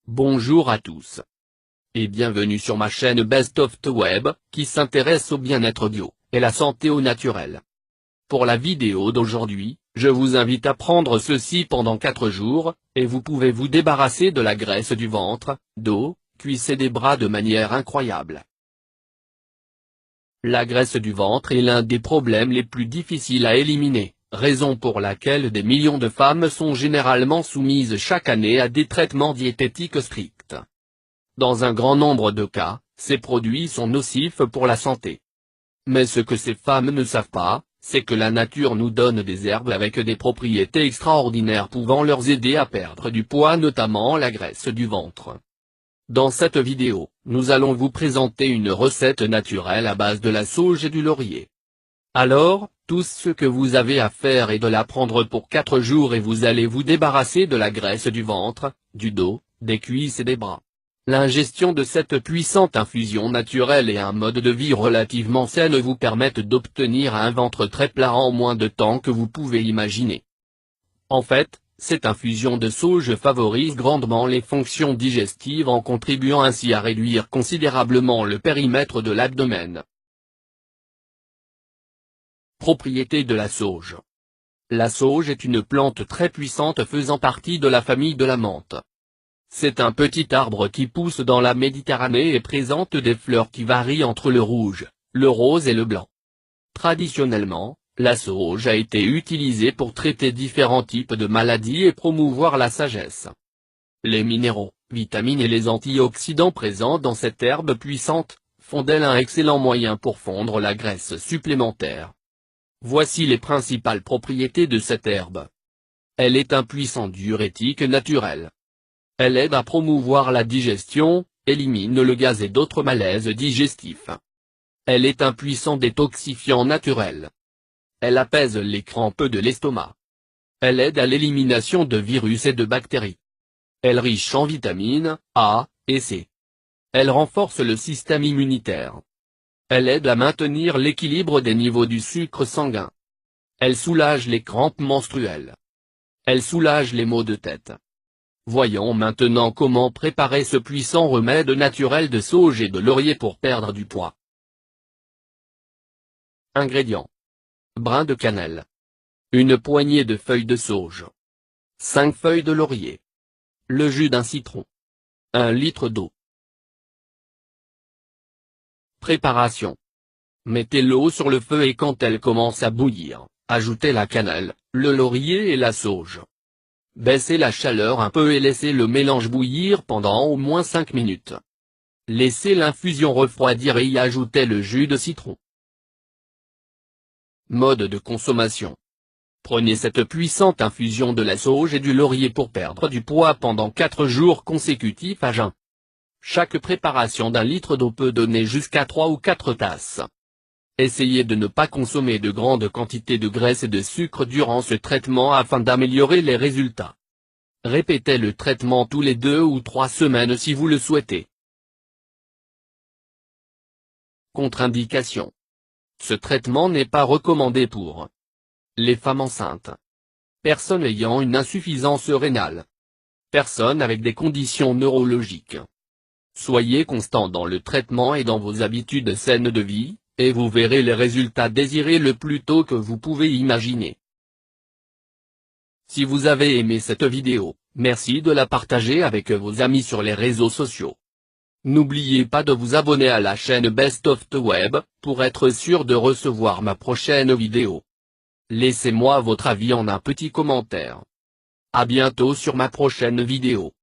Bonjour à tous. Et bienvenue sur ma chaîne Best of the Web, qui s'intéresse au bien-être bio, et la santé au naturel. Pour la vidéo d'aujourd'hui, je vous invite à prendre ceci pendant 4 jours, et vous pouvez vous débarrasser de la graisse du ventre, dos, cuisses et des bras de manière incroyable. La graisse du ventre est l'un des problèmes les plus difficiles à éliminer, raison pour laquelle des millions de femmes sont généralement soumises chaque année à des traitements diététiques stricts. Dans un grand nombre de cas, ces produits sont nocifs pour la santé. Mais ce que ces femmes ne savent pas, c'est que la nature nous donne des herbes avec des propriétés extraordinaires pouvant leur aider à perdre du poids, notamment la graisse du ventre. Dans cette vidéo, nous allons vous présenter une recette naturelle à base de la sauge et du laurier. Alors, tout ce que vous avez à faire est de la prendre pour 4 jours et vous allez vous débarrasser de la graisse du ventre, du dos, des cuisses et des bras. L'ingestion de cette puissante infusion naturelle et un mode de vie relativement sain vous permettent d'obtenir un ventre très plat en moins de temps que vous pouvez imaginer. En fait, cette infusion de sauge favorise grandement les fonctions digestives en contribuant ainsi à réduire considérablement le périmètre de l'abdomen. Propriétés de la sauge. La sauge est une plante très puissante faisant partie de la famille de la menthe. C'est un petit arbre qui pousse dans la Méditerranée et présente des fleurs qui varient entre le rouge, le rose et le blanc. Traditionnellement, la sauge a été utilisée pour traiter différents types de maladies et promouvoir la sagesse. Les minéraux, vitamines et les antioxydants présents dans cette herbe puissante, font d'elle un excellent moyen pour fondre la graisse supplémentaire. Voici les principales propriétés de cette herbe. Elle est un puissant diurétique naturel. Elle aide à promouvoir la digestion, élimine le gaz et d'autres malaises digestifs. Elle est un puissant détoxifiant naturel. Elle apaise les crampes de l'estomac. Elle aide à l'élimination de virus et de bactéries. Elle est riche en vitamines A et C. Elle renforce le système immunitaire. Elle aide à maintenir l'équilibre des niveaux du sucre sanguin. Elle soulage les crampes menstruelles. Elle soulage les maux de tête. Voyons maintenant comment préparer ce puissant remède naturel de sauge et de laurier pour perdre du poids. Ingrédients. Brin de cannelle. Une poignée de feuilles de sauge. 5 feuilles de laurier. Le jus d'un citron. 1 litre d'eau. Préparation. Mettez l'eau sur le feu et quand elle commence à bouillir, ajoutez la cannelle, le laurier et la sauge. Baissez la chaleur un peu et laissez le mélange bouillir pendant au moins 5 minutes. Laissez l'infusion refroidir et y ajoutez le jus de citron. Mode de consommation. Prenez cette puissante infusion de la sauge et du laurier pour perdre du poids pendant 4 jours consécutifs à jeun. Chaque préparation d'1 litre d'eau peut donner jusqu'à 3 ou 4 tasses. Essayez de ne pas consommer de grandes quantités de graisse et de sucre durant ce traitement afin d'améliorer les résultats. Répétez le traitement tous les 2 ou 3 semaines si vous le souhaitez. Contre-indication. Ce traitement n'est pas recommandé pour les femmes enceintes, personnes ayant une insuffisance rénale, personnes avec des conditions neurologiques. Soyez constant dans le traitement et dans vos habitudes saines de vie, et vous verrez les résultats désirés le plus tôt que vous pouvez imaginer. Si vous avez aimé cette vidéo, merci de la partager avec vos amis sur les réseaux sociaux. N'oubliez pas de vous abonner à la chaîne Best of the Web, pour être sûr de recevoir ma prochaine vidéo. Laissez-moi votre avis en un petit commentaire. À bientôt sur ma prochaine vidéo.